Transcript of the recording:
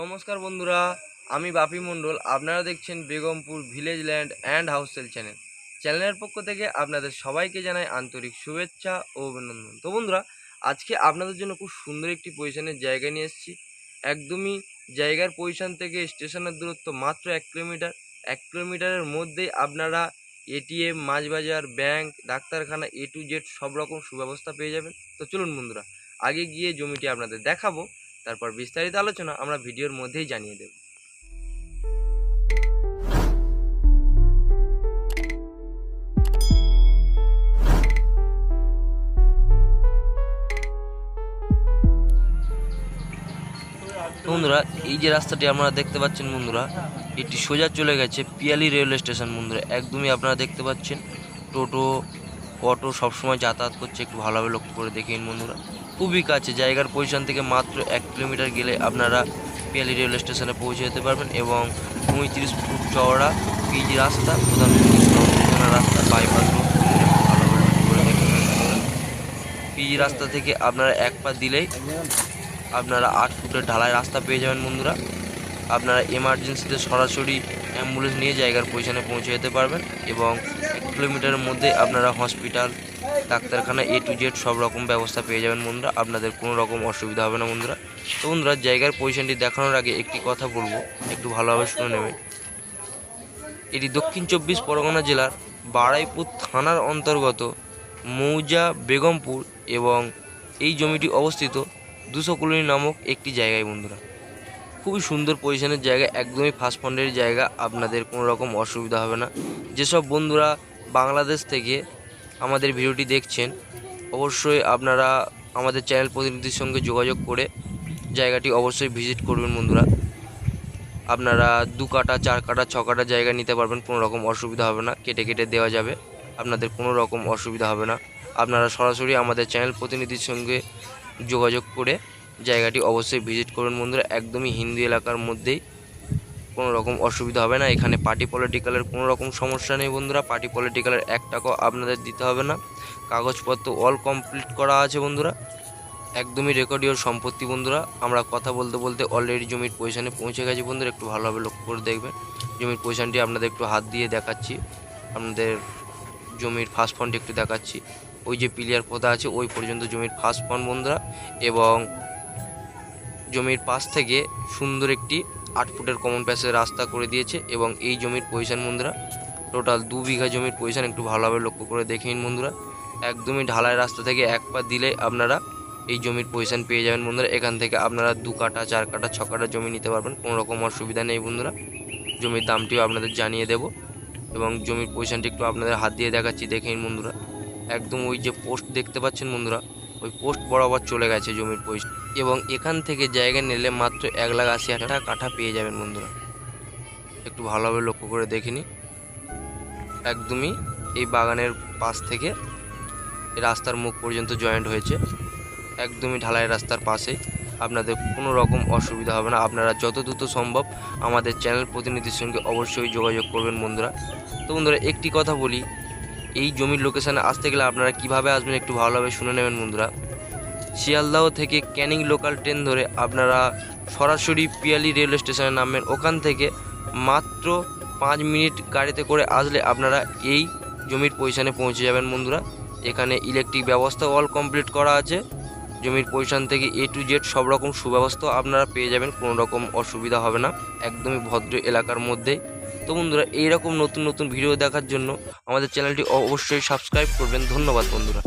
নমস্কার বন্ধুরা, আমি বাপি মণ্ডল। আপনারা দেখছেন Begampur village land and house sale চ্যানেলের পক্ষ থেকে আপনাদের সবাইকে জানাই আন্তরিক শুভেচ্ছা ও অভিনন্দন। তো বন্ধুরা, আজকে আপনাদের জন্য খুব সুন্দর একটি পজিশনের জায়গা নিয়ে এসেছি। একদমই জায়গার পজিশন থেকে স্টেশনের দূরত্ব মাত্র 1 কিলোমিটার। 1 কিলোমিটারের মধ্যেই আপনারা এটিএম, মাছ বাজার, ব্যাংক, ডাক্তারখানা A to Z সব রকম সুব্যবস্থা পেয়ে যাবেন। তো চলুন বন্ধুরা, আগে গিয়ে জমিটি আপনাদের দেখাবো, তারপর বিস্তারিত আলোচনা আমরা ভিডিওর মধ্যেই জানিয়ে দেব। বন্ধুরা, এই যে রাস্তাটি আপনারা দেখতে পাচ্ছেন বন্ধুরা, এটি সোজা চলে গেছে পিয়ালি রেলওয়ে স্টেশন। বন্ধুরা, একদমই আপনারা দেখতে পাচ্ছেন টোটো, অটো সবসময় যাতায়াত করছে। একটু ভালোভাবে লক্ষ্য করে দেখেন বন্ধুরা, খুবই কাছে। জায়গার পজিশন থেকে মাত্র 1 কিলোমিটার গেলে আপনারা পিয়ালি রেলওয়ে স্টেশনে পৌঁছে যেতে পারবেন। এবং 35 ফুট চওড়া পিচ রাস্তা, প্রধানমন্ত্রী সড়ক যোজনা রাস্তা, বাইপাস রোড। ভালোভাবে লক্ষ্য করে দেখেন বন্ধুরা, পিচ রাস্তা থেকে আপনারা এক পা দিলেই আপনারা 8 ফুটের ঢালাই রাস্তা পেয়ে যাবেন বন্ধুরা। আপনারা এমার্জেন্সিতে সরাসরি অ্যাম্বুলেন্স নিয়ে জায়গার পজিশনে পৌঁছে যেতে পারবেন। এবং 1 কিলোমিটারের মধ্যে আপনারা হসপিটাল, ডাক্তারখানা A to Z সব রকম ব্যবস্থা পেয়ে যাবেন বন্ধুরা। আপনাদের কোনো রকম অসুবিধা হবে না বন্ধুরা। তো বন্ধুরা, জায়গার পজিশনটি দেখানোর আগে একটি কথা বলবো, একটু ভালোভাবে শুনে নেবেন। এটি দক্ষিণ 24 পরগনা জেলার বারুইপুর থানার অন্তর্গত মৌজা বেগমপুর, এবং এই জমিটি অবস্থিত 200 কলোনি নামক একটি জায়গায় বন্ধুরা। খুবই সুন্দর পজিশনের জায়গা, একদমই ফার্স্ট ফান্ডের জায়গা। আপনাদের কোনো রকম অসুবিধা হবে না। যেসব বন্ধুরা বাংলাদেশ থেকে আমাদের ভিডিওটি দেখছেন, অবশ্যই আপনারা আমাদের চ্যানেল প্রতিনিধির সঙ্গে যোগাযোগ করে জায়গাটি অবশ্যই ভিজিট করবেন বন্ধুরা। আপনারা 2 কাঠা, 4 কাঠা, 6 কাঠা জায়গা নিতে পারবেন, কোনো রকম অসুবিধা হবে না। কেটে কেটে দেওয়া যাবে, আপনাদের কোনো রকম অসুবিধা হবে না। আপনারা সরাসরি আমাদের চ্যানেল প্রতিনিধির সঙ্গে যোগাযোগ করে জায়গাটি অবশ্যই ভিজিট করুন বন্ধুরা। একদমই হিন্দু এলাকার মধ্যেই, কোনো রকম অসুবিধা হবে না। এখানে পার্টি পলিটিক্যালের কোনো রকম সমস্যা নেই বন্ধুরা। পার্টি পলিটিক্যালের 1 টাকাও আপনাদের দিতে হবে না। কাগজপত্র অল কমপ্লিট করা আছে বন্ধুরা। একদমই রেকর্ডীয় সম্পত্তি বন্ধুরা। আমরা কথা বলতে বলতে অলরেডি জমির পজিশনে পৌঁছে গেছি বন্ধুরা। একটু ভালোভাবে লক্ষ্য করে দেখবেন জমির পজিশনটি। আপনাদের একটু হাত দিয়ে দেখাচ্ছি, আপনাদের জমির ফার্স্ট ফন্ট একটু দেখাচ্ছি। ওই যে পিলিয়ার পোতা আছে ওই পর্যন্ত জমির ফার্স্ট ফন্ট বন্ধুরা। এবং জমির পাশ থেকে সুন্দর একটি 8 ফুটের কমন প্যাসেজ রাস্তা করে দিয়েছে। এবং এই জমির পজিশন বন্ধুরা টোটাল 2 বিঘা জমির পজিশন। একটু ভালোভাবে লক্ষ্য করে দেখে নিন বন্ধুরা। একদমই ঢালাই রাস্তা থেকে এক পা দিলে আপনারা এই জমির পজিশন পেয়ে যাবেন বন্ধুরা। এখান থেকে আপনারা 2 কাঠা, 4 কাঠা, 6 কাঠা জমি নিতে পারবেন, কোনো রকম অসুবিধা নেই বন্ধুরা। জমির দামটিও আপনাদের জানিয়ে দেব। এবং জমির পজিশনটি একটু আপনাদের হাত দিয়ে দেখাচ্ছি, দেখে নিন বন্ধুরা। একদম ওই যে পোস্ট দেখতে পাচ্ছেন বন্ধুরা, ওই পোস্ট বরাবর চলে গেছে জমির পজিশন। এবং এখান থেকে জায়গা নিলে মাত্র 1,80,000 টাকা কাঠা পেয়ে যাবেন বন্ধুরা। একটু ভালোভাবে লক্ষ্য করে দেখে নিন। একদমই এই বাগানের পাশ থেকে রাস্তার মুখ পর্যন্ত জয়েন্ট হয়েছে। একদমই ঢালাই রাস্তার পাশেই, আপনাদের কোনো রকম অসুবিধা হবে না। আপনারা যত দ্রুত সম্ভব আমাদের চ্যানেল প্রতিনিধির সঙ্গে অবশ্যই যোগাযোগ করবেন বন্ধুরা। তো বন্ধুরা, একটি কথা বলি, এই জমির লোকেশানে আসতে গেলে আপনারা কিভাবে আসবেন একটু ভালোভাবে শুনে নেবেন বন্ধুরা। শিয়ালদাহ থেকে ক্যানিং লোকাল ট্রেন ধরে আপনারা সরাসরি পিয়ালি রেলওয়ে স্টেশনে নামবেন। ওখান থেকে মাত্র 5 মিনিট গাড়িতে করে আসলে আপনারা এই জমির পজিশনে পৌঁছে যাবেন বন্ধুরা। এখানে ইলেকট্রিক ব্যবস্থা অল কমপ্লিট করা আছে। জমির পজিশন থেকে A to Z সব রকম সুব্যবস্থা আপনারা পেয়ে যাবেন, কোনো রকম অসুবিধা হবে না। একদমই ভদ্র এলাকার মধ্যেই। তো বন্ধুরা, এইরকম নতুন নতুন ভিডিও দেখার জন্য আমাদের চ্যানেলটি অবশ্যই সাবস্ক্রাইব করবেন। ধন্যবাদ বন্ধুরা।